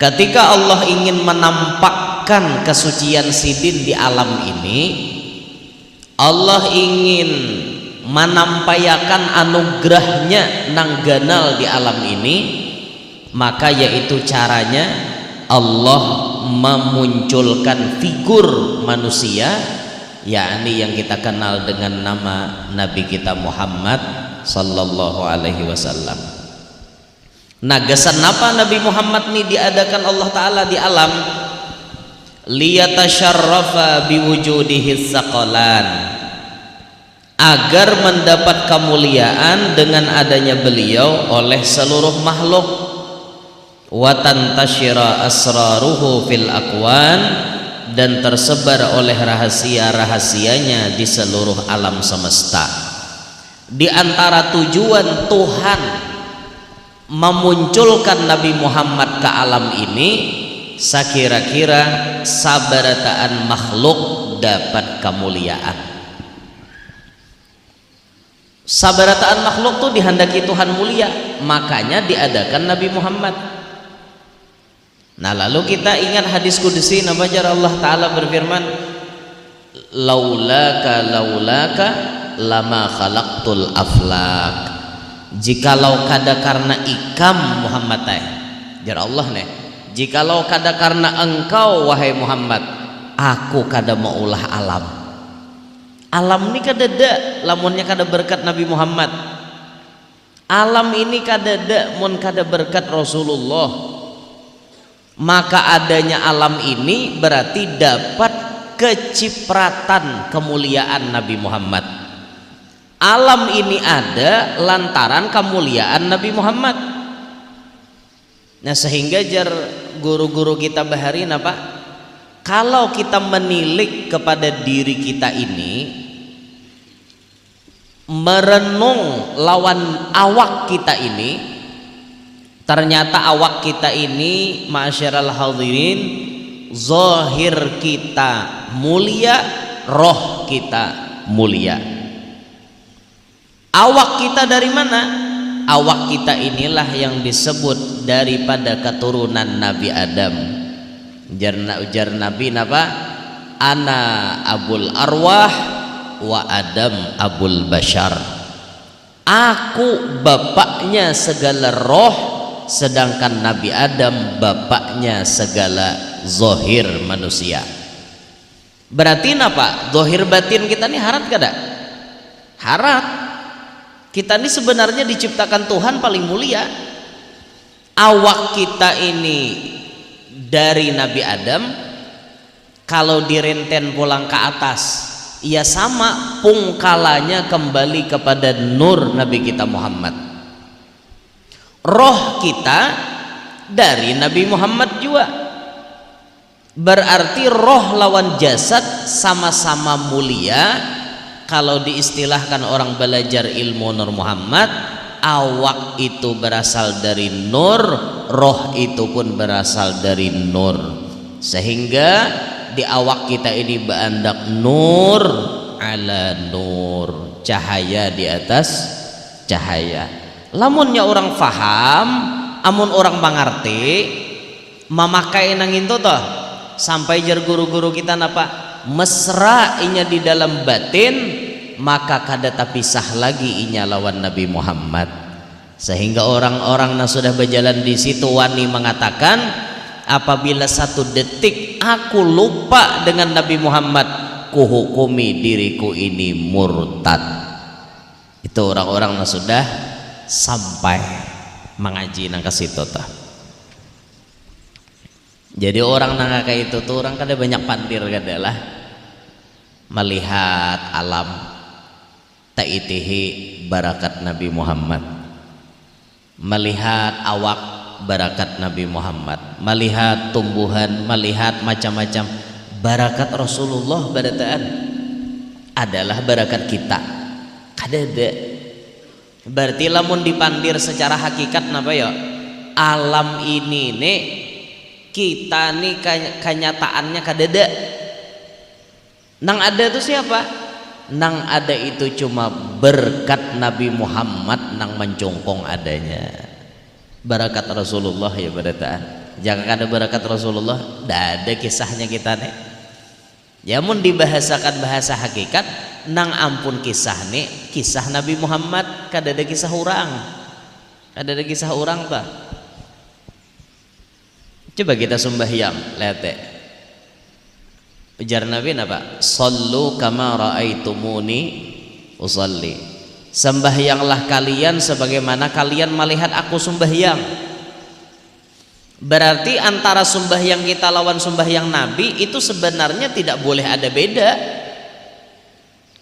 Ketika Allah ingin menampakkan kesucian sidin di alam ini, Allah ingin menampayakan anugerahnya nang ganal di alam ini, maka yaitu caranya Allah memunculkan figur manusia, yakni yang kita kenal dengan nama Nabi kita Muhammad sallallahu alaihi wasallam. Nagasan apa Nabi Muhammad ini diadakan Allah Ta'ala di alam? Liyatasharrafa biwujudihi tsaqalan, agar mendapat kemuliaan dengan adanya beliau oleh seluruh makhluk. Wa tantashira asraruhu fil akwan, dan tersebar oleh rahasia-rahasianya di seluruh alam semesta. Di antara tujuan Tuhan memunculkan Nabi Muhammad ke alam ini, sekira-kira sabarataan makhluk dapat kemuliaan. Sabarataan makhluk tuh dihendaki Tuhan mulia, makanya diadakan Nabi Muhammad. Nah, lalu kita ingat hadis kudusi, nama jar Allah Ta'ala berfirman, laulaka lama khalaqtul aflak. Jikalau kada karena ikam Muhammad jar Allah nih, jikalau kada karena engkau wahai Muhammad, aku kada mau ulah alam. Alam ini kada da lamunnya kada berkat Nabi Muhammad. Alam ini kada da mun kada berkat Rasulullah. Maka adanya alam ini berarti dapat kecipratan kemuliaan Nabi Muhammad. Alam ini ada lantaran kemuliaan Nabi Muhammad. Nah, sehingga jar guru-guru kita baharin apa? Kalau kita menilik kepada diri kita ini, merenung lawan awak kita ini, ternyata awak kita ini, ma'asyiral hadirin, zahir kita mulia, roh kita mulia. Awak kita dari mana? Awak kita inilah yang disebut daripada keturunan Nabi Adam. Ujar Nabi napa? Ana abul arwah wa Adam abul bashar. Aku bapaknya segala roh, sedangkan Nabi Adam bapaknya segala zahir manusia. Berarti napa? Zahir batin kita ini harat kada? Harat. Kita ini sebenarnya diciptakan Tuhan paling mulia. Awak kita ini dari Nabi Adam, kalau direnten pulang ke atas, ia sama pungkalanya kembali kepada nur Nabi kita Muhammad. Roh kita dari Nabi Muhammad juga. Berarti roh lawan jasad sama-sama mulia. Kalau diistilahkan orang belajar ilmu Nur Muhammad, awak itu berasal dari nur, roh itu pun berasal dari nur. Sehingga di awak kita ini berandak nur ala nur, cahaya di atas cahaya. Lamunnya orang faham, amun orang mengerti, memakai nangin toh sampai jar guru-guru kita napa? Mesra inya di dalam batin, maka kada tapisah lagi inya lawan Nabi Muhammad. Sehingga orang-orang yang sudah berjalan di situ wani mengatakan, apabila satu detik aku lupa dengan Nabi Muhammad, kuhukumi diriku ini murtad. Itu orang-orang yang sudah sampai mengaji nang ke situ tah. Jadi orang nang kayak itu tuh orang kada banyak pandir kada lah melihat alam ta'itihi barakat Nabi Muhammad, melihat awak barakat Nabi Muhammad, melihat tumbuhan, melihat macam-macam barakat Rasulullah barataan adalah barakat kita. Kada ada. Berarti lamun dipandir secara hakikat napa ya? Alam ini nih kita nih kenyataannya kadada. Nang ada itu siapa? Nang ada itu cuma berkat Nabi Muhammad nang mencongkong adanya. Barakat Rasulullah ya barataan. Jangan ada barakat Rasulullah, tidak ada kisahnya kita nih. Yamun dibahasakan bahasa hakikat, nang ampun kisah nih, kisah Nabi Muhammad, kada ada kisah orang, kada ada kisah orang tak. Coba kita sembahyang, lihat deh. Ujar Nabi apa? Sallu kama ra'aitumuni usalli. Sembahyanglah kalian sebagaimana kalian melihat aku sembahyang. Berarti antara sembahyang kita lawan sembahyang Nabi itu sebenarnya tidak boleh ada beda,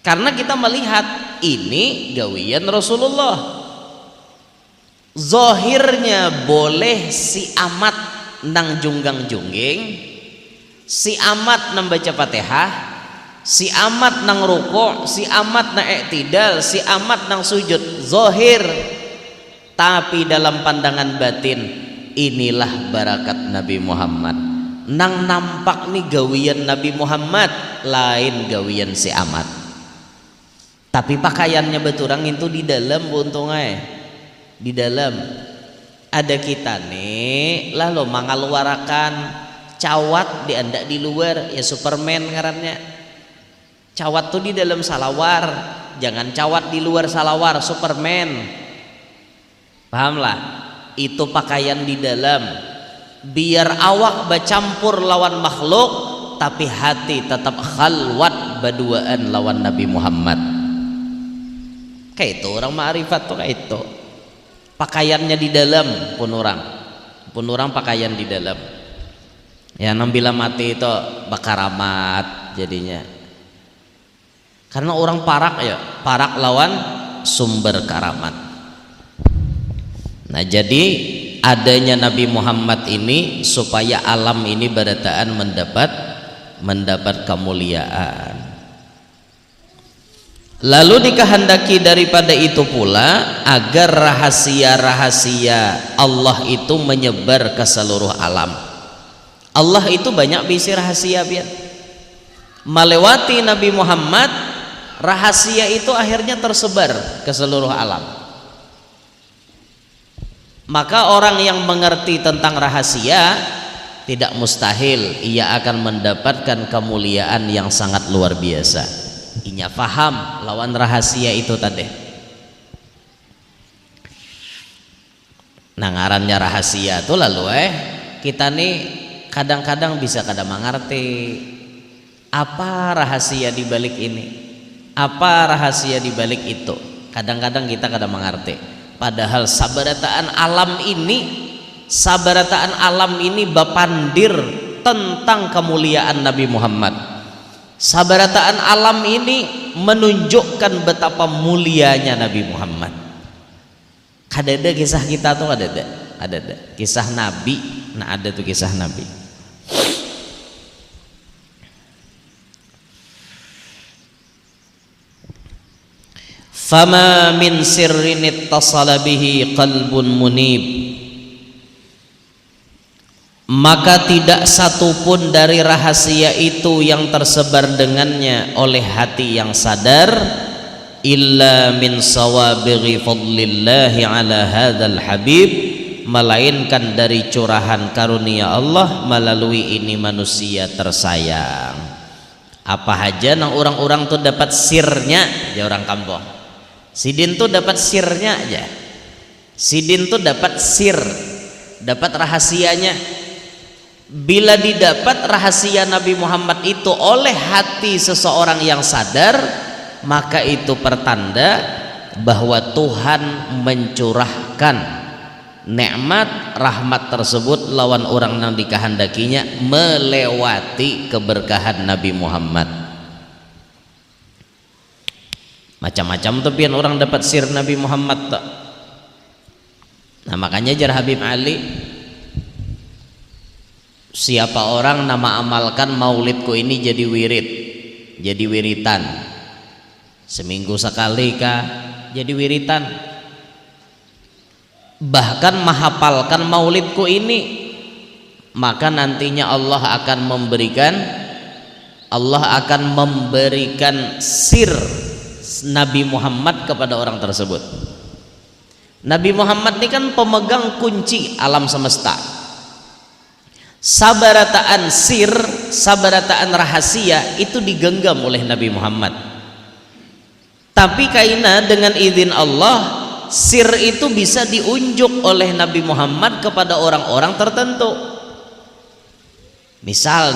karena kita melihat ini gawian Rasulullah. Zahirnya boleh si amat nang junggang jungging, si amat nang baca Fatihah, si amat nang rukuk, si amat nang i'tidal, si amat nang sujud, zahir. Tapi dalam pandangan batin, inilah barakat Nabi Muhammad. Nang nampak nih gawian Nabi Muhammad, lain gawian si amat. Tapi pakaiannya beturang itu di dalam untungnya. Di dalam ada kita nih, lah lo mangaluarakan cawat diandak di luar, ya Superman ngarannya. Cawat tuh di dalam salawar, jangan cawat di luar salawar, Superman. Pahamlah? Itu pakaian di dalam, biar awak bercampur lawan makhluk tapi hati tetap khalwat berduaan lawan Nabi Muhammad. Kayak itu orang ma'rifat tuh, kayak itu pakaiannya di dalam pun orang pakaian di dalam ya. Nambila mati itu bakaramat jadinya, karena orang parak ya, parak lawan sumber karamat. Nah, jadi adanya Nabi Muhammad ini supaya alam ini barataan mendapat kemuliaan. Lalu dikehendaki daripada itu pula agar rahasia-rahasia Allah itu menyebar ke seluruh alam. Allah itu banyak bisi rahasia biar melewati Nabi Muhammad, rahasia itu akhirnya tersebar ke seluruh alam. Maka orang yang mengerti tentang rahasia tidak mustahil ia akan mendapatkan kemuliaan yang sangat luar biasa. Inya faham lawan rahasia itu tadi. Nah, ngarannya rahasia tuh lalu kita nih kadang-kadang bisa kada mengerti apa rahasia di balik ini, apa rahasia di balik itu. Kadang-kadang kita kada mengerti. Padahal sabarataan alam ini bapandir tentang kemuliaan Nabi Muhammad. Sabarataan alam ini menunjukkan betapa mulianya Nabi Muhammad. Ada kisah kita tuh, ada kisah Nabi. Nah, ada tuh kisah Nabi. Fama min sirrin ittasala bihi qalbun munib, maka tidak satupun dari rahasia itu yang tersebar dengannya oleh hati yang sadar, illa min sawabighi fadlillahi ala hadzal habib, melainkan dari curahan karunia Allah melalui ini manusia tersayang. Apa aja nang orang-orang tuh dapat sirnya ya, orang kampung Sidin tuh dapat sirnya aja. Sidin tuh dapat sir, dapat rahasianya. Bila didapat rahasia Nabi Muhammad itu oleh hati seseorang yang sadar, maka itu pertanda bahwa Tuhan mencurahkan nikmat rahmat tersebut lawan orang yang dikehendakinya melewati keberkahan Nabi Muhammad. Macam-macam tuh pian orang dapat sir Nabi Muhammad tak. Nah, makanya jar Habib Ali, siapa orang nama amalkan maulidku ini jadi wirid, jadi wiritan, seminggu sekali kah jadi wiritan, bahkan menghafalkan maulidku ini, maka nantinya Allah akan memberikan sir Nabi Muhammad kepada orang tersebut. Nabi Muhammad ini kan pemegang kunci alam semesta. Sabarataan sir, sabarataan rahasia itu digenggam oleh Nabi Muhammad. Tapi kaina dengan izin Allah, sir itu bisa diunjuk oleh Nabi Muhammad kepada orang-orang tertentu. Misal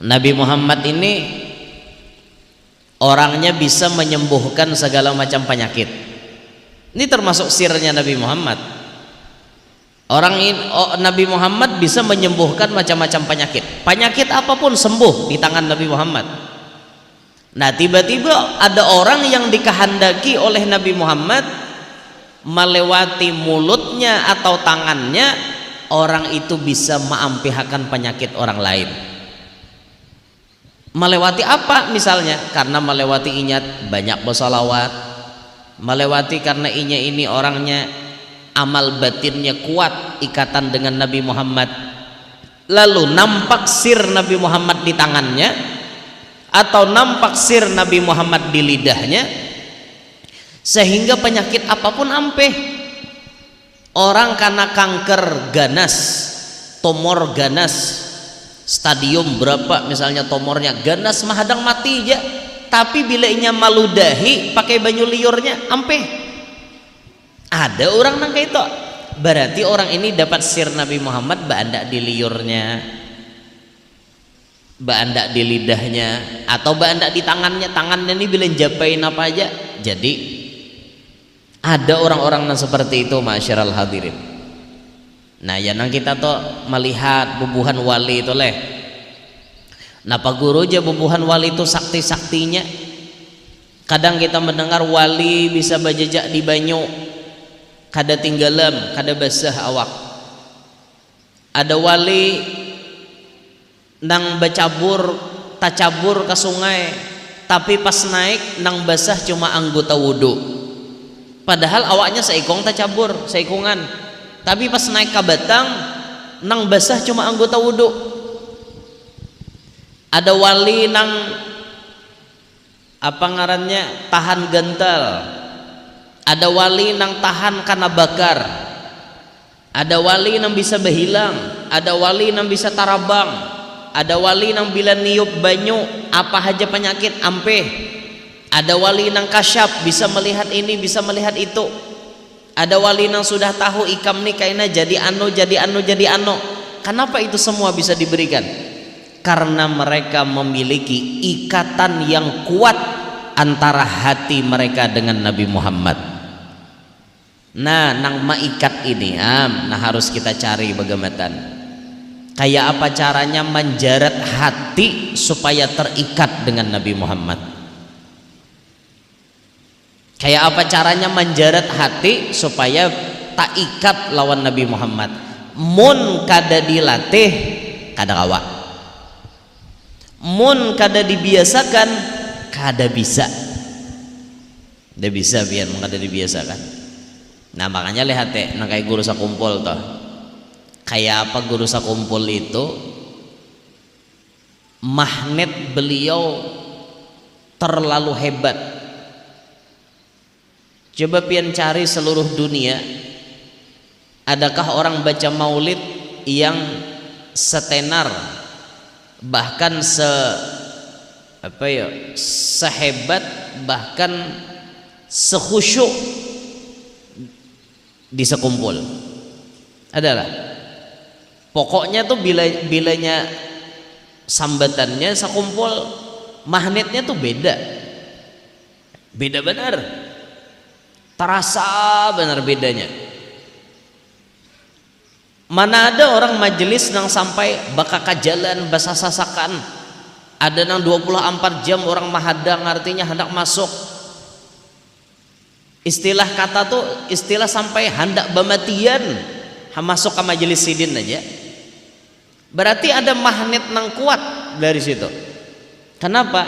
Nabi Muhammad ini orangnya bisa menyembuhkan segala macam penyakit. Ini termasuk sirnya Nabi Muhammad. Nabi Muhammad bisa menyembuhkan macam-macam penyakit apapun sembuh di tangan Nabi Muhammad. Nah, tiba-tiba ada orang yang dikehendaki oleh Nabi Muhammad melewati mulutnya atau tangannya, orang itu bisa mengampihakan penyakit orang lain. Melewati apa misalnya? Karena melewati ingat banyak bersalawat, melewati karena ini orangnya amal batinnya kuat, ikatan dengan Nabi Muhammad, lalu nampak sir Nabi Muhammad di tangannya atau nampak sir Nabi Muhammad di lidahnya, sehingga penyakit apapun ampeh. Orang karena kanker ganas, tumor ganas, stadium berapa misalnya tumornya, ganas mahadang mati aja, tapi bila inya maludahi pakai banyu liurnya ampeh. Ada orang nang kayak itu, berarti orang ini dapat sir Nabi Muhammad baandak di liurnya, baandak di lidahnya, atau baandak di tangannya. Tangannya ini bila japain apa aja. Jadi ada orang-orang yang seperti itu, masyarul hadirin. Nah, ya nang kita tuh melihat bubuhan wali itu leh. Napa guru aja bubuhan wali itu sakti-saktinya. Kadang kita mendengar wali bisa bajajak di banyu, kada tinggalam, kada basah awak. Ada wali nang tacabur ke sungai, tapi pas naik nang basah cuma anggota wudu. Padahal awaknya seikong tacabur, seikungan. Tapi pas naik ke batang nang basah cuma anggota wudu. Ada wali nang apa ngarannya tahan gental. Ada wali nang tahan karena bakar. Ada wali nang bisa berhilang. Ada wali nang bisa tarabang. Ada wali nang bila niup banyu apa aja penyakit ampeh. Ada wali nang kasyaf, bisa melihat ini, bisa melihat itu. Ada wali nang sudah tahu ikam nih kaina jadi anu. Kenapa itu semua bisa diberikan? Karena mereka memiliki ikatan yang kuat antara hati mereka dengan Nabi Muhammad. Nah, nang maikat ini nah harus kita cari bagaimana, kayak apa caranya menjarat hati supaya terikat dengan Nabi Muhammad. Kayak apa caranya menjarat hati supaya tak ikat lawan Nabi Muhammad. Mun kada dilatih kada kawa, mun kada dibiasakan kada bisa. Dia bisa biar kada dibiasakan. Nah, makanya lihat nang kayak guru sakumpul toh. Kayak apa guru sakumpul itu? Magnet beliau terlalu hebat. Coba pian cari seluruh dunia, adakah orang baca maulid yang setenar, bahkan sehebat, bahkan sekhusyuk di sekumpul? Adalah pokoknya tuh bilanya sambatannya sekumpul, magnetnya tuh beda benar, terasa benar bedanya. Mana ada orang majelis nang sampai bakaka jalan basah-sasakan, ada nang 24 jam orang mahadang, artinya hendak masuk. Istilah kata tuh istilah sampai hendak bamatian masuk ke majelis sidin aja. Berarti ada magnet nang kuat dari situ. Kenapa?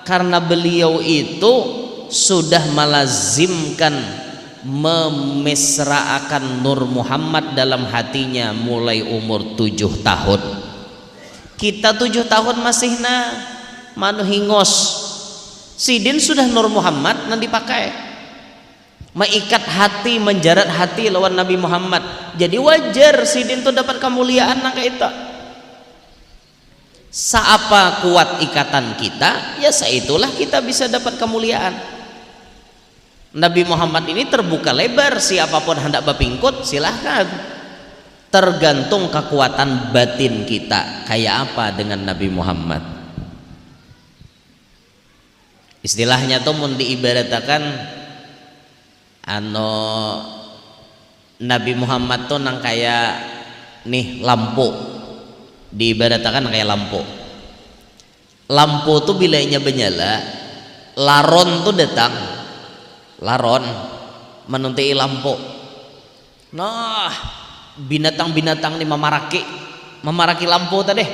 Karena beliau itu sudah melazimkan memesraakan Nur Muhammad dalam hatinya mulai umur 7 tahun. Kita 7 tahun masih manu hingos. Sidin sudah Nur Muhammad nang dipakai. Mengikat hati, menjarat hati lawan Nabi Muhammad. Jadi wajar sidin tuh dapat kemuliaan nang itu. Saapa kuat ikatan kita, ya saitulah kita bisa dapat kemuliaan. Nabi Muhammad ini terbuka lebar, siapapun hendak bapingkut silahkan. Tergantung kekuatan batin kita kayak apa dengan Nabi Muhammad. Istilahnya tuh mun diibaratkan Nabi Muhammad tuh nang kayak nih lampu, diibaratkan kayak lampu. Lampu tuh bilanya menyala, laron tuh datang, laron menuntai lampu. Nah, binatang-binatang nih memaraki lampu tadi.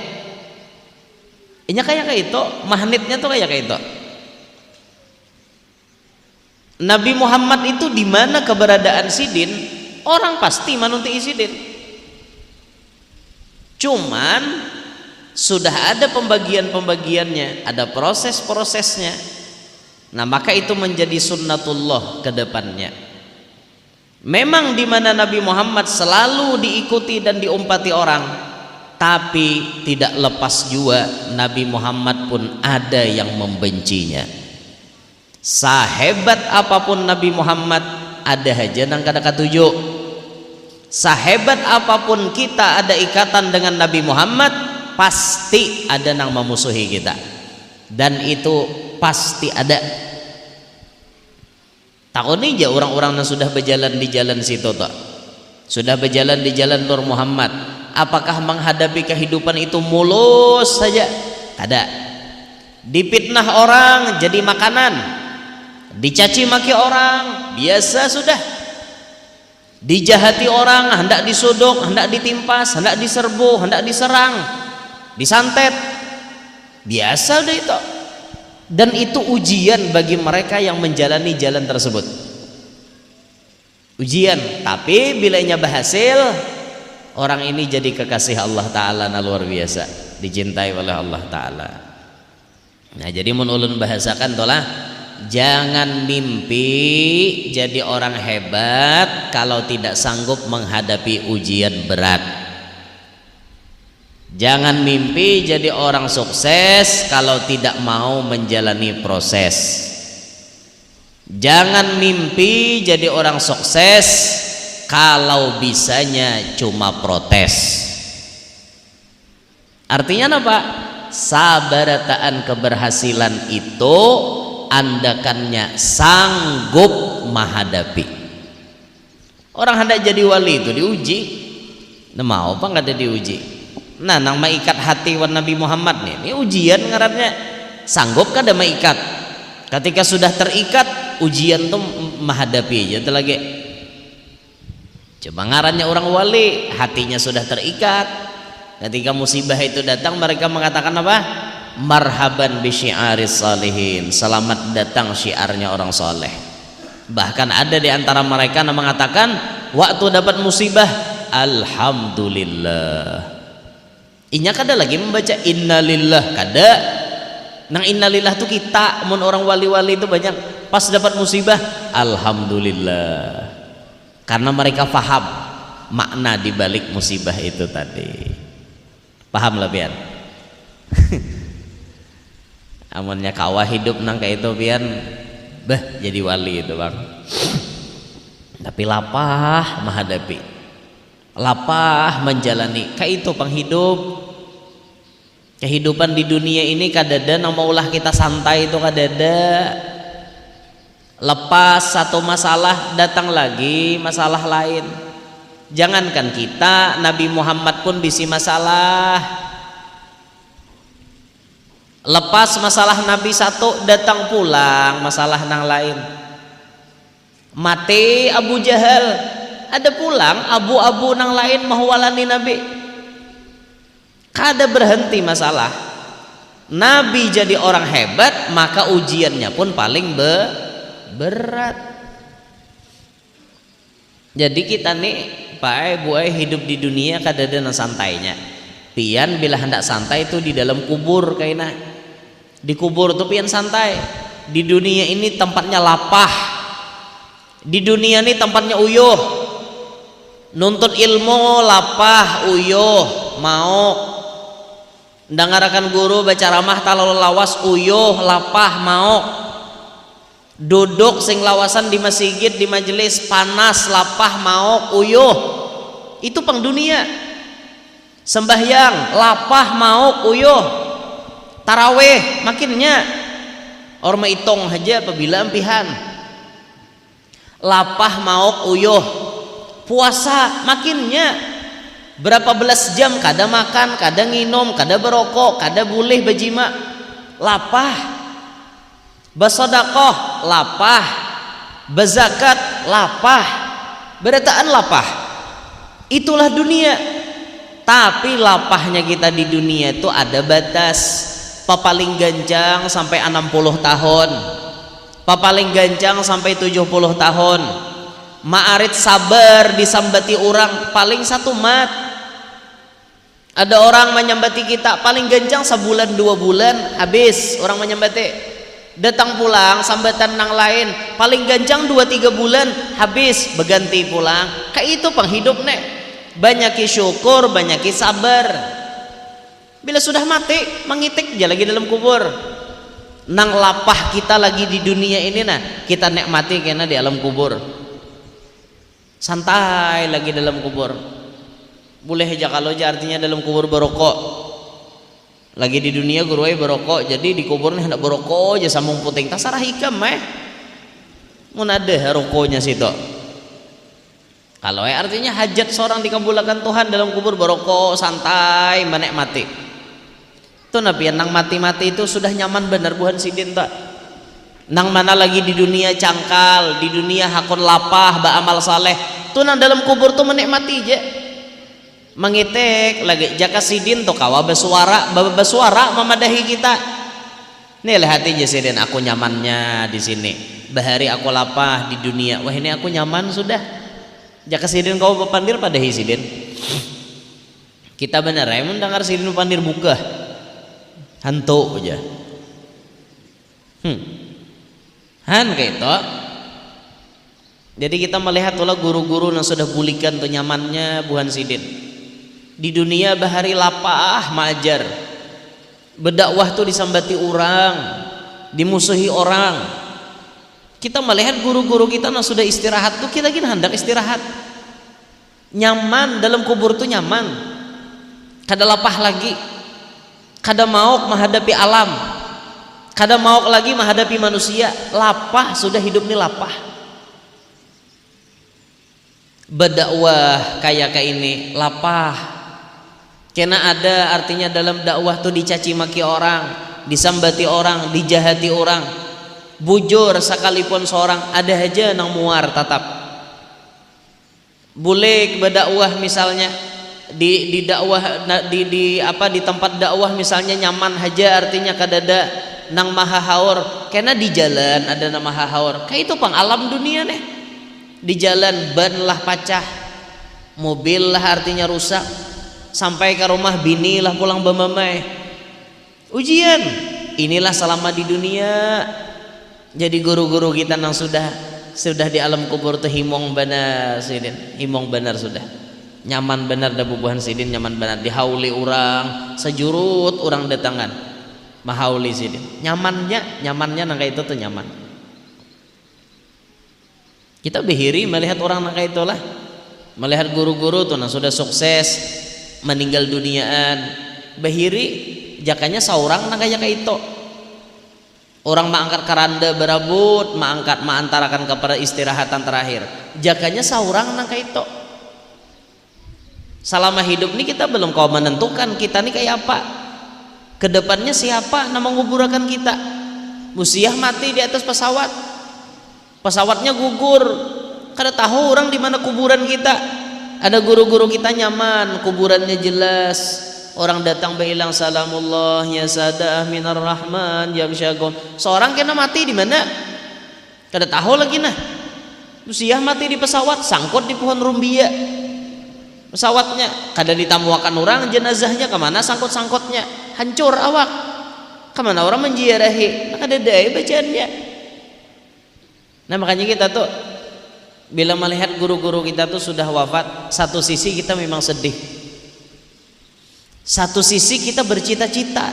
Ini kayak itu, magnetnya tuh kayak itu. Nabi Muhammad itu di mana keberadaan sidin, orang pasti manunti sidin. Cuman sudah ada pembagian-pembagiannya, ada proses-prosesnya. Nah, maka itu menjadi sunnatullah ke depannya. Memang di mana Nabi Muhammad selalu diikuti dan diumpati orang, tapi tidak lepas juga Nabi Muhammad pun ada yang membencinya. Sahebat apapun Nabi Muhammad, ada aja nang kada katuju. Sahebat apapun kita ada ikatan dengan Nabi Muhammad, pasti ada nang memusuhi kita, dan itu pasti ada. Takut aja orang-orang yang sudah berjalan di jalan situ toh, sudah berjalan di jalan Nur Muhammad, apakah menghadapi kehidupan itu mulus saja? Kada. Dipitnah orang jadi makanan, dicaci maki orang biasa sudah, dijahati orang hendak disodok, hendak ditimpas, hendak diserbu, hendak diserang, disantet, biasa udah itu. Dan itu ujian bagi mereka yang menjalani jalan tersebut, ujian. Tapi bilanya berhasil, orang ini jadi kekasih Allah Ta'ala, luar biasa, dicintai oleh Allah Ta'ala. Nah, jadi mun ulun bahasakan tolah, jangan mimpi jadi orang hebat kalau tidak sanggup menghadapi ujian berat. Jangan mimpi jadi orang sukses kalau tidak mau menjalani proses. Jangan mimpi jadi orang sukses kalau bisanya cuma protes. Artinya apa? Sabarataan keberhasilan itu andakannya sanggup menghadapi. Orang hendak jadi wali itu diuji, nah mau apa nggak ada diuji. Nah, nang maikat hati wan Nabi Muhammad nih, ini ujian ngarannya. Sanggup kada maikat? Ketika sudah terikat, ujian tuh menghadapi aja tuh lagi. Coba ngarannya orang wali, hatinya sudah terikat. Ketika musibah itu datang, mereka mengatakan apa? Marhaban bi syi'aris salihin, selamat datang syiarnya orang soleh. Bahkan ada di antara mereka yang mengatakan waktu dapat musibah, alhamdulillah. Inya kada lagi membaca innalillah, kada. Nang innalillah tuh kita, mun orang wali-wali itu banyak pas dapat musibah alhamdulillah, karena mereka faham makna di balik musibah itu tadi. Paham lah biar. Amunnya kawah hidup nang kayak itu pian jadi wali itu bang. Tapi lapah menghadapi, lapah menjalani kayak itu penghidup. Kehidupan di dunia ini kadada nang maulah kita santai itu kadada. Lepas satu masalah datang lagi masalah lain. Jangankan kita, Nabi Muhammad pun bisi masalah. Lepas masalah Nabi satu datang pulang masalah nang lain. Mati Abu Jahal, ada pulang abu-abu nang lain mahwalani Nabi. Kada berhenti masalah. Nabi jadi orang hebat, maka ujiannya pun paling berat. Jadi kita nih Pak buai hidup di dunia kada ada santainya. Pian bila hendak santai itu di dalam kubur kayaknya. Di kubur tuh pian santai. Di dunia ini tempatnya lapah. Di dunia ini tempatnya uyuh, nuntut ilmu lapah uyuh mau, dengarkan guru baca ramah talal lawas uyuh lapah mau, duduk sing lawasan di masjid di majelis panas lapah mau uyuh, itu pang dunia. Sembahyang lapah mau uyuh, taraweh makinnya orang maitung aja apabila empihan lapah mau uyuh, puasa makinnya berapa belas jam kada makan kada nginum kada berokok kada boleh bajima lapah, basodakoh lapah, bazakat lapah, berataan lapah. Itulah dunia. Tapi lapahnya kita di dunia itu ada batas. Papaling gancang sampai 60 tahun, papaling gancang sampai 70 tahun. Ma'arit sabar disambati orang paling 1 mat. Ada orang menyambati kita paling gancang sebulan 2 bulan habis orang menyambati. Datang pulang sambatan nang lain paling gancang 2-3 bulan habis berganti pulang. Kayak itu penghidup nek. Banyaki syukur, banyaki sabar. Bila sudah mati mengitik aja lagi dalam kubur. Nang lapah kita lagi di dunia ini nah kita nikmati kena di alam kubur. Santai lagi dalam kubur. Boleh aja kalau aja artinya dalam kubur berokok. Lagi di dunia guruai berokok, jadi di kubur nih hendak berokok aja sambung puting. Tasarah hikam mun ada rokoknya situ. Kalau artinya hajat seorang dikabulkan Tuhan dalam kubur berokok santai menikmati. Itu nabi nang mati-mati itu sudah nyaman benar buhan sidin tak. Nang mana lagi di dunia cangkal, di dunia hakun lapah, ba amal saleh. Tuh nang dalam kubur tuh menikmati je. Mengitek lagi jaka sidin tuh kawa bersuara memadahi kita. Nih lihat aja sidin aku nyamannya di sini. Bahari aku lapah di dunia. Wah ini aku nyaman sudah. Jaka sidin kau berpandir pada sidin. Kita bener ya mendengar sidin pandir buka. Hantu aja. Han kayak itu. Jadi kita melihat pula guru-guru yang sudah bulikan tuh nyamannya buhan sidin. Di dunia bahari lapah majar. Berdakwah tuh disambati orang, dimusuhi orang. Kita melihat guru-guru kita yang sudah istirahat tuh kita gini hendak istirahat. Nyaman dalam kubur tuh nyaman. Kada lapah lagi. Kada mau menghadapi alam. Kada mau lagi menghadapi manusia. Lapah sudah hidup ini lapah. Berdakwah kayak ini lapah. Karena ada artinya dalam dakwah tuh dicaci maki orang, disambati orang, dijahati orang. Bujur sekalipun seorang ada aja nang muar tetap. Boleh berdakwah misalnya di dakwah di tempat dakwah misalnya nyaman aja artinya kadada nang maha haur. Karena di jalan ada nang maha haur. Kayak itu pang alam dunia nih. Di jalan ban lah pacah, mobil lah artinya rusak, sampai ke rumah bini lah pulang bemamai. Ujian inilah selama di dunia. Jadi guru-guru kita yang sudah di alam kubur tuh himong benar sidin, himong benar sudah nyaman benar dah bubuhan sidin nyaman benar dihauli orang sejurut orang datangan mahauli sidin nyamannya nang kayak itu tuh nyaman. Kita behiri melihat orang nang kayak itulah, melihat guru-guru tuh yang sudah sukses meninggal duniaan behiri jakanya seorang nang kayak itu. Orang mengangkat keranda berabut, mengantarakan kepada istirahatan terakhir. Jakanya seorang nang kayak itu. Selama hidup ini kita belum kau menentukan kita nih kayak apa. Kedepannya siapa nama menguburkan kita. Musiah mati di atas pesawat. Pesawatnya gugur. Kada tahu orang di mana kuburan kita. Ada guru-guru kita nyaman, kuburannya jelas. Orang datang bilang salamullah ya sadah minar rahman ya syagon. Seorang kena mati di mana? Kada tahu lagi nah. Usiah mati di pesawat, sangkut di pohon rumbia. Pesawatnya kada ditamuakan orang jenazahnya kemana sangkut-sangkutnya hancur awak. Kemana orang menziarahi? Kada ada bacaannya. Nah makanya kita tuh Bila melihat guru-guru kita tuh sudah wafat, satu sisi kita memang sedih, satu sisi kita bercita-cita,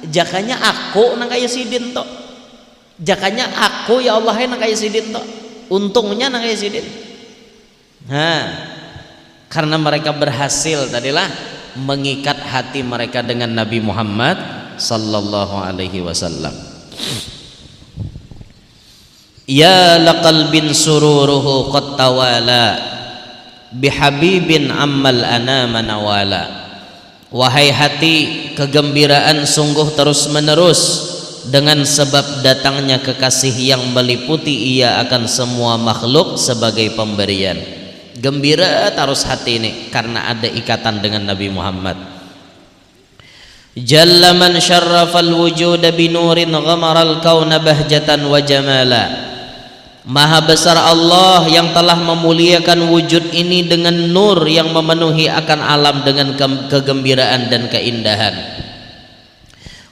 jakanya aku nang kaya sidin tok, jakanya aku ya Allah nang kaya sidin tok, untungnya nang kaya sidin. Karena mereka berhasil tadilah mengikat hati mereka dengan Nabi Muhammad sallallahu alaihi wasallam. Ya laqalbin sururuhu qad tawala bihabibin ammal anama nawala. Wahai hati, kegembiraan sungguh terus menerus dengan sebab datangnya kekasih yang meliputi ia akan semua makhluk sebagai pemberian. Gembira terus hati ini karena ada ikatan dengan Nabi Muhammad. Jalla man syarrafal wujuda binurin ghamaral kauna bahjatan wa jamala. Maha besar Allah yang telah memuliakan wujud ini dengan nur yang memenuhi akan alam dengan kegembiraan dan keindahan.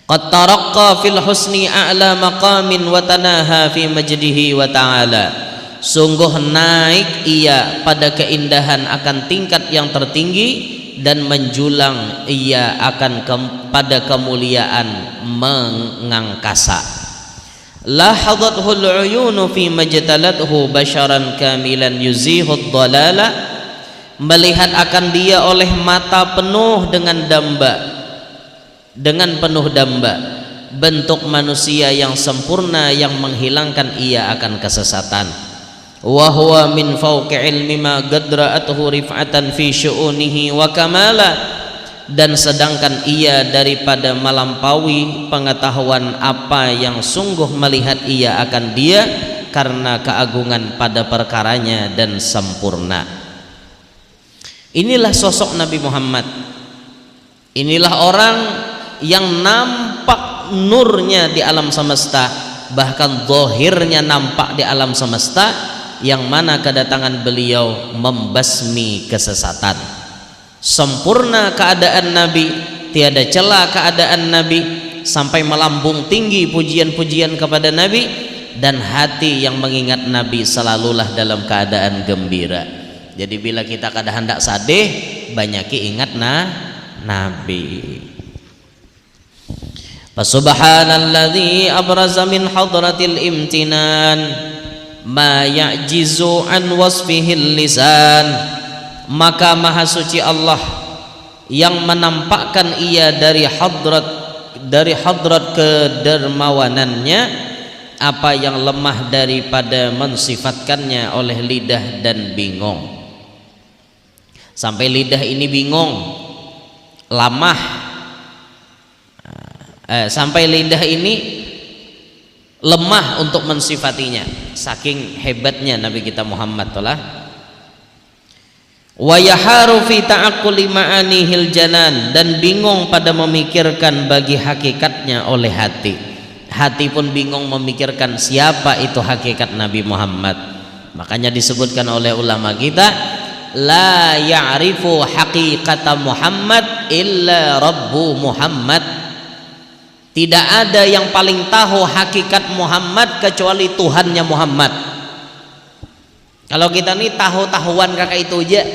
Qad taraqqa fil husni a'la maqamin wa tanaha fi majdihi wa ta'ala. Sungguh naik ia pada keindahan akan tingkat yang tertinggi dan menjulang ia akan pada kemuliaan mengangkasa. Lahadathul uyunu fi majtalathu basharan kamilan yuzihud dhalala. Melihat akan dia oleh mata penuh dengan penuh damba, bentuk manusia yang sempurna yang menghilangkan ia akan kesesatan. Wa huwa min fawqi ilmi ma gadra'atuhu rif'atan fi syu'unihi wa kamala. Dan sedangkan ia daripada melampaui pengetahuan apa yang sungguh melihat ia akan dia karena keagungan pada perkaranya dan sempurna. Inilah sosok Nabi Muhammad. Inilah orang yang nampak nurnya di alam semesta, bahkan zahirnya nampak di alam semesta, yang mana kedatangan beliau membasmi kesesatan. Sempurna keadaan Nabi, tiada celah keadaan Nabi, sampai melambung tinggi pujian-pujian kepada Nabi, dan hati yang mengingat Nabi selalulah dalam keadaan gembira. Jadi bila kita kada hendak sadih, banyaki ingat Nabi. Fasubhanalladzi abraza min hadratil imtinan ma ya'jizu an wasfihil lisan. Maka maha suci Allah yang menampakkan ia dari hadrat kedermawanannya apa yang lemah daripada mensifatkannya oleh lidah dan bingung. Sampai lidah ini bingung, lamah, sampai lidah ini lemah untuk mensifatinya, saking hebatnya Nabi kita Muhammad telah. Wa yaharu fi ta'aqquli ma'anihil janan, dan bingung pada memikirkan bagi hakikatnya oleh hati. Hati pun bingung memikirkan siapa itu hakikat Nabi Muhammad. Makanya disebutkan oleh ulama kita, la ya'rifu haqiqata Muhammad illa Rabbu Muhammad. Tidak ada yang paling tahu hakikat Muhammad kecuali Tuhannya Muhammad. Kalau kita nih tahu-tahuan kakak itu aja,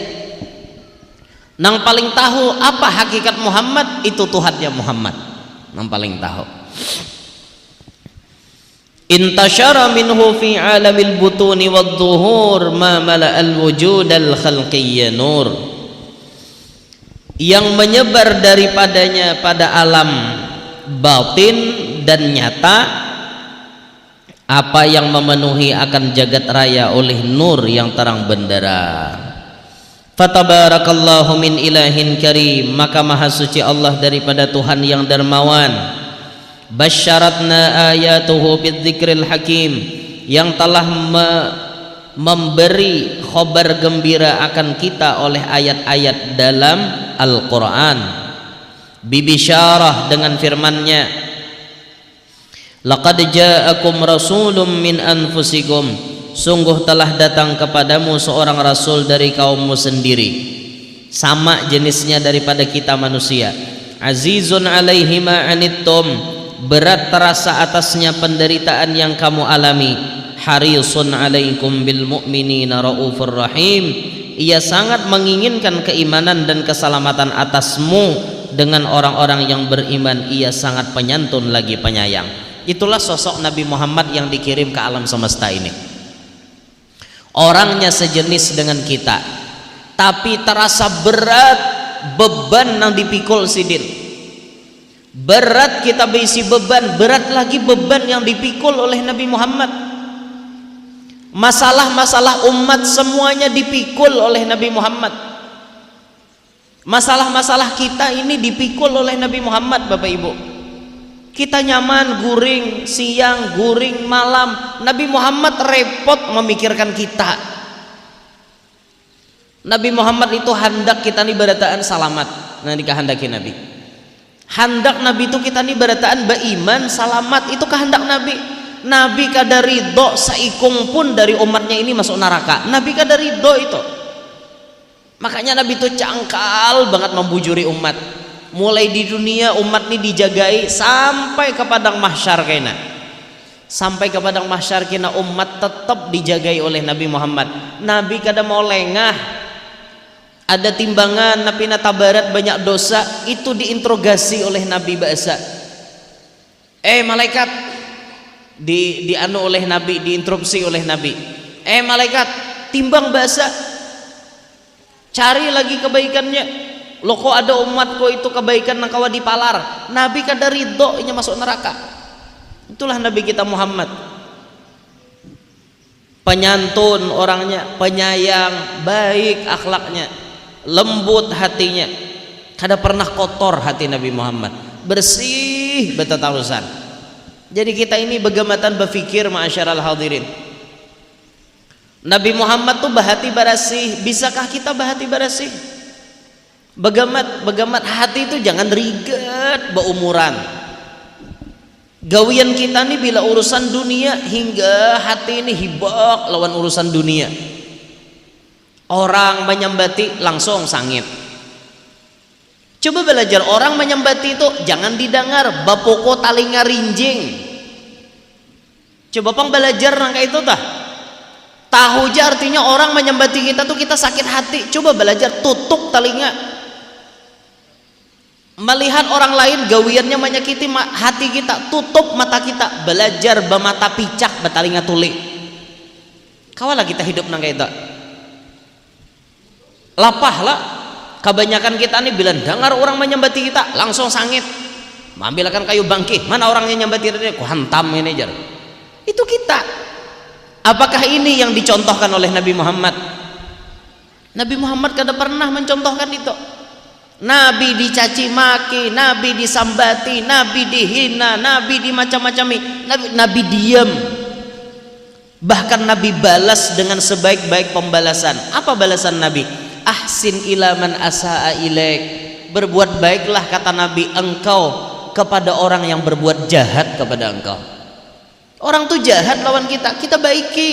nang paling tahu apa hakikat Muhammad itu Tuhannya Muhammad, nang paling tahu. Intashara minhu fi alamil butuni wad dhuhur ma mala'al wujudal khalqiyya nur. Yang menyebar daripadanya pada alam batin dan nyata apa yang memenuhi akan jagat raya oleh nur yang terang bendera. Fatabarakallahu min ilahin karim, maka maha suci Allah daripada Tuhan yang dermawan. Basyaratna ayatuhu bidzikril hakim, yang telah memberi khabar gembira akan kita oleh ayat-ayat dalam Al-Quran. Bibisyarah dengan firman-Nya, laqad ja'akum rasulun min anfusikum, sungguh telah datang kepadamu seorang rasul dari kaummu sendiri, sama jenisnya daripada kita manusia. Azizun alaihi ma anittum, berat terasa atasnya penderitaan yang kamu alami. harisun 'alaikum bil mu'minina raufur rahim. Ia sangat menginginkan keimanan dan keselamatan atasmu. Dengan orang-orang yang beriman ia sangat penyantun lagi penyayang. Itulah sosok Nabi Muhammad yang dikirim ke alam semesta ini. Orangnya sejenis dengan kita, tapi terasa berat beban yang dipikul sidin. Berat kita berisi beban, berat lagi beban yang dipikul oleh Nabi Muhammad. Masalah-masalah umat semuanya dipikul oleh Nabi Muhammad. Masalah-masalah kita ini dipikul oleh Nabi Muhammad, Bapak Ibu. Kita nyaman guring siang, guring malam. Nabi Muhammad repot memikirkan kita. Nabi Muhammad itu hendak kita nih berataan salamat. Nah dikehendaki Nabi. Hendak Nabi itu kita nih berataan beriman salamat, itu kehendak Nabi. Nabi kada ridho seikung pun dari umatnya ini masuk neraka. Nabi kada ridho itu. Makanya Nabi itu cangkal banget membujuri umat. Mulai di dunia umat ini dijagai sampai ke padang mahsyar kena. Sampai ke padang mahsyar kena umat tetap dijagai oleh Nabi Muhammad. Nabi kada mau lengah. Ada timbangan Nabi natabarat banyak dosa, itu diinterogasi oleh Nabi bahasa. Malaikat dianu oleh Nabi, diinterupsi oleh Nabi. Malaikat timbang bahasa, cari lagi kebaikannya. Lo kok ada umatku itu kebaikan nang kawa dipalar. Nabi kada ridho nya masuk neraka. Itulah Nabi kita Muhammad. Penyantun orangnya, penyayang, baik akhlaknya, lembut hatinya. Kada pernah kotor hati Nabi Muhammad, bersih betatarusan. Jadi kita ini begamatan berfikir ma'asyaral hadirin. Nabi Muhammad tuh bahati barasih. Bisakah kita bahati barasih? Begamat hati itu jangan rigat beumuran. Gawian kita nih bila urusan dunia hingga hati ini hibak lawan urusan dunia. Orang menyambati langsung sangit. Coba belajar orang menyambati itu jangan didengar bapoko talinga rinjing. Coba pang belajar rangka itu tah. Tahu aja artinya orang menyambati kita tuh kita sakit hati. Coba belajar tutup telinga. Melihat orang lain gawiannya menyakiti hati kita, tutup mata kita. Belajar bermata picak betalinga tuli. Kawalah kita hidup nang kayak itu. Lapah lah. Kebanyakan kita nih bila dengar orang menyambati kita langsung sangit. Ambilkan kayu bangkih. Mana orangnya nyambati dia? Ku hantam ini jar. Itu kita. Apakah ini yang dicontohkan oleh Nabi Muhammad? Nabi Muhammad kada pernah mencontohkan itu. Nabi dicaci maki, Nabi disambati, Nabi dihina, Nabi dimacam-macami, Nabi diam. Bahkan Nabi balas dengan sebaik-baik pembalasan. Apa balasan Nabi? Ahsin ila man asaa ilaik. Berbuat baiklah kata Nabi engkau kepada orang yang berbuat jahat kepada engkau. Orang tuh jahat lawan kita, kita baiki.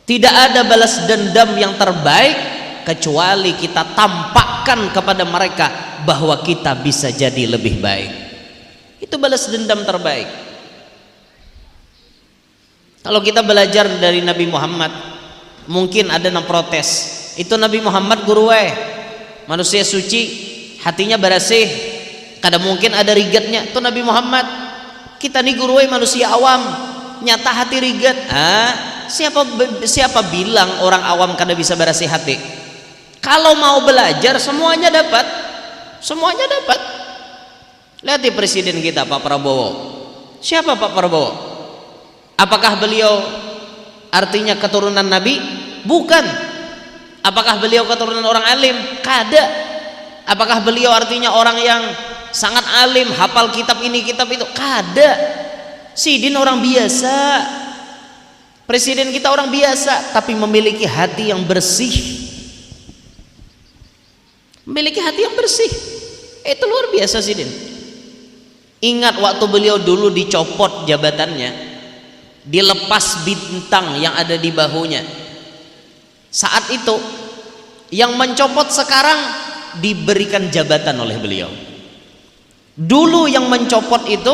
Tidak ada balas dendam yang terbaik kecuali kita tampakkan kepada mereka bahwa kita bisa jadi lebih baik. Itu balas dendam terbaik. Kalau kita belajar dari Nabi Muhammad, mungkin ada yang protes. Itu Nabi Muhammad guru manusia suci, hatinya bersih, kada mungkin ada rigatnya. Itu Nabi Muhammad. Kita nih guru manusia awam, nyata hati rigat. Siapa bilang orang awam kada bisa bersih hati? Kalau mau belajar semuanya dapat. Semuanya dapat. Lihat di presiden kita Pak Prabowo. Siapa Pak Prabowo? Apakah beliau artinya keturunan Nabi? Bukan. Apakah beliau keturunan orang alim? Kada. Apakah beliau artinya orang yang sangat alim, hafal kitab ini kitab itu? Kada. Sidin orang biasa. Presiden kita orang biasa, tapi memiliki hati yang bersih. Memiliki hati yang bersih. Itu luar biasa Sidin. Ingat waktu beliau dulu dicopot jabatannya, dilepas bintang yang ada di bahunya. Saat itu yang mencopot sekarang diberikan jabatan oleh beliau. Dulu yang mencopot itu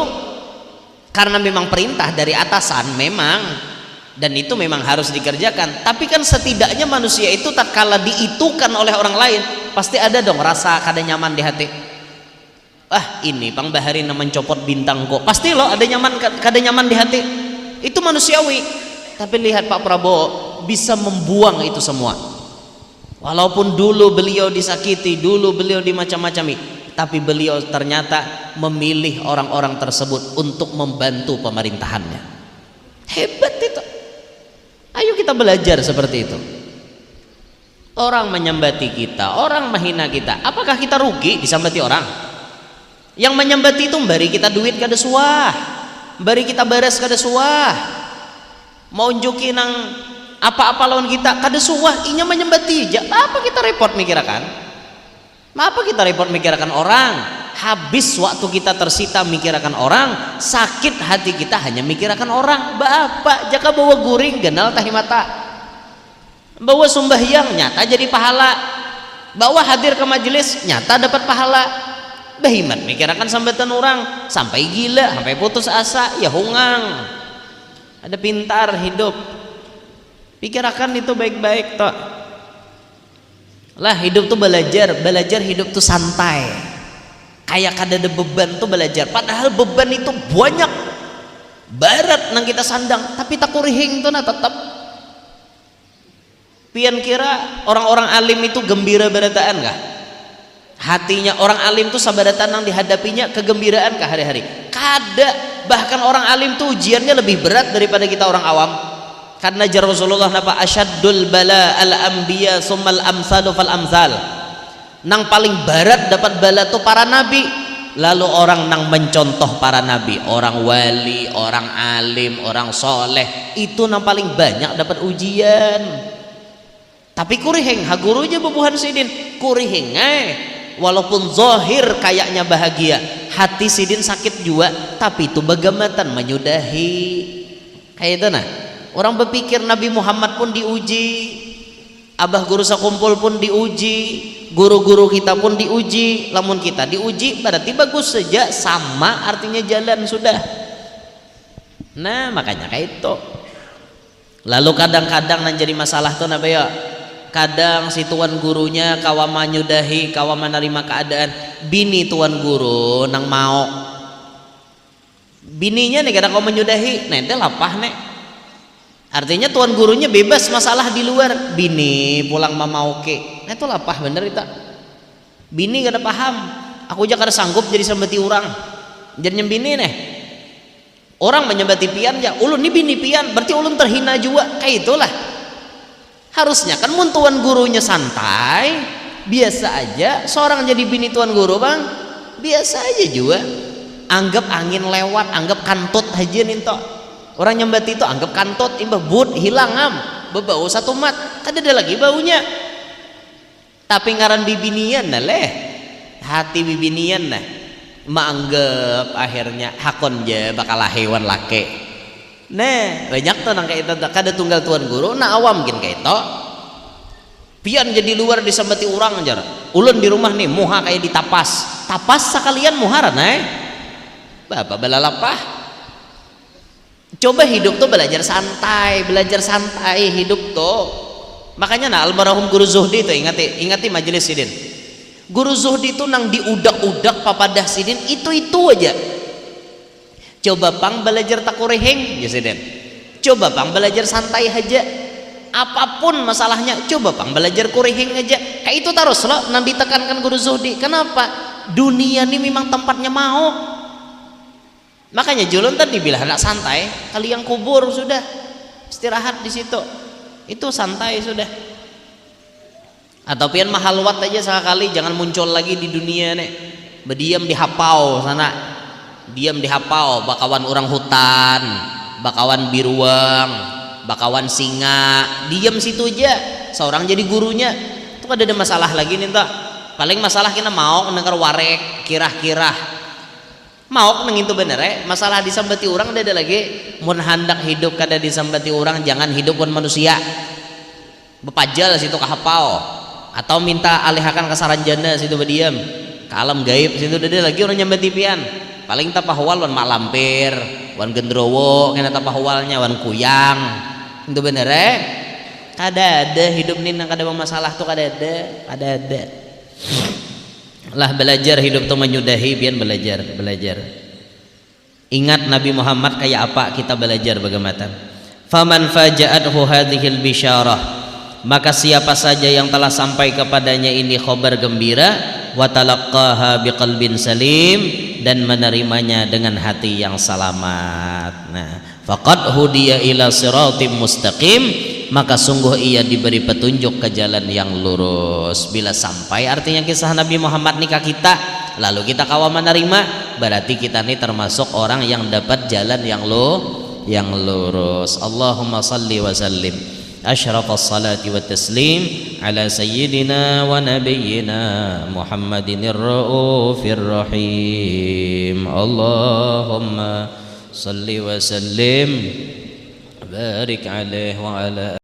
karena memang perintah dari atasan memang, dan itu memang harus dikerjakan. Tapi kan setidaknya manusia itu tatkala diitukan oleh orang lain pasti ada dong rasa kada nyaman di hati. Ah ini Bang Bahari mencopot bintang kok, pasti loh ada kada nyaman di hati, itu manusiawi. Tapi lihat Pak Prabowo bisa membuang itu semua, walaupun dulu beliau disakiti, dulu beliau dimacam-macami, tapi beliau ternyata memilih orang-orang tersebut untuk membantu pemerintahannya. Hebat itu. Ayo kita belajar seperti itu. Orang menyambati kita, orang menghina kita, apakah kita rugi disambati orang? Yang menyambati itu bari kita duit kada suah, bari kita beres kada suah, mau unjukin nang apa-apa lawan kita kada suah, inya menyembati aja. Apa kita repot mikirakan? Apa kita repot mikirakan orang? Habis waktu kita tersita mikirakan orang, sakit hati kita hanya mikirakan orang. Bapak jaka bawa guring genal tahi mata, bawa sumbahyang nyata jadi pahala, bawa hadir ke majelis nyata dapat pahala. Bahiman mikirakan sambatan orang sampai gila, sampai putus asa, ya hungang. Ada pintar hidup, pikirkan itu baik-baik toh. Lah hidup tuh belajar hidup tuh santai, kayak kada ada beban tuh belajar. Padahal beban itu banyak barat nang kita sandang, tapi tak kurihing tuh nah tetap. Pian kira orang-orang alim itu gembira berataan kah? Hatinya orang alim tuh sabaratan nang dihadapinya kegembiraan kah hari-hari? Kada. Bahkan orang alim tuh ujiannya lebih berat daripada kita orang awam. Karena jar Rasulullah napa asyaddul bala al anbiya summal amsalu fal amsal. Nang paling barat dapat bala tuh para nabi, lalu orang nang mencontoh para nabi, orang wali, orang alim, orang soleh, itu nang paling banyak dapat ujian. Tapi kuriheng haguru aja bebuhan sidin, kuriheng walaupun zahir kayaknya bahagia, hati sidin sakit juga, tapi itu bagamatan menyudahi. Kayak itu nah, orang berpikir Nabi Muhammad pun diuji, abah guru sakumpul pun diuji, guru-guru kita pun diuji. Lamun kita diuji berarti bagus saja, sama artinya jalan sudah. Nah makanya kayak itu. Lalu kadang-kadang yang jadi masalah tuh apa ya, kadang si tuan gurunya kawa menyudahi, kawa menerima keadaan bini tuan guru nang mau, bininya nih kadang kau menyudahi, nanti lapah nih. Artinya tuan gurunya bebas masalah di luar, bini pulang mau ke, nah itu lapah bener itu. Bini kada paham, aku aja kada sanggup jadi sambati orang, jadi nyembini nih. Orang menyambati pian ya, ulun nih bini pian, berarti ulun terhina juga, kayak itulah. Harusnya kan mun tuan gurunya santai, biasa aja. Seorang jadi bini tuan guru bang, biasa aja juga. Anggap angin lewat, anggap kantut aja nih toh. Orang nyambati itu anggap kantut, imbah but hilang bebau satu mat, kada ada lagi baunya. Tapi ngaran bibinian nah leh, hati bibinian nah, menganggap akhirnya hakon je bakal hewan lake. Nah banyak tuh nang kayak itu, kada tunggal tuan guru, nah awam mungkin kayak itu. Pian jadi luar disambati orang aja. Ulun di rumah nih muha kayak ditapas, tapas sekalian muharan bapak balalapah. Coba hidup tuh belajar santai hidup tuh. Makanya nah almarhum Guru Zuhdi tuh ingati majelis sidin. Guru Zuhdi tuh nang diudak-udak papadah sidin itu aja. Coba pang belajar takureheng ya sidin. Coba pang belajar santai aja. Apapun masalahnya coba pang belajar kureheng aja. Kayak itu terus loh nang ditekankan Guru Zuhdi. Kenapa? Dunia ini memang tempatnya mau. Makanya julun tadi bilang anak santai, kali yang kubur sudah istirahat di situ, itu santai sudah. Atau pian mahal wat aja sekali, jangan muncul lagi di dunia nih, berdiam di hapau sana, diam di hapau, bakawan orang hutan, bakawan biruang, bakawan singa, diam situ aja, seorang jadi gurunya, itu ada masalah lagi nih tak? Paling masalah kita mau mendengar warek, kirah-kirah. Mau neng itu bener masalah disambati orang ada lagi. Mun hendak hidup kada disambati orang, jangan hidup pun manusia. Bepajal situ kahapau, atau minta alihkan ke saranjana situ berdiam. Ke alam gaib situ ada lagi orang nyambati pian. Paling tapahwal wan mak lampir, wan gendrowo kena tapahwalnya wan kuyang itu bener kada ada hidup nina kada masalah tuh kada ada lah belajar hidup tuh menyudahi biar belajar ingat Nabi Muhammad kayak apa kita belajar bagaimana faman faja'athu hadhil bisyarah maka siapa saja yang telah sampai kepadanya ini khabar gembira wa talaqqaha biqalbin salim dan menerimanya dengan hati yang selamat. Nah, faqad hudiya ila siratim mustaqim maka sungguh ia diberi petunjuk ke jalan yang lurus. Bila sampai artinya kisah Nabi Muhammad nikah kita lalu kita kawa menerima berarti kita ini termasuk orang yang dapat jalan yang lurus. Allahumma salli wa sallim أشرف الصلاة والتسليم على سيدنا ونبينا محمد الرؤوف الرحيم اللهم صل وسلم بارك عليه وعلى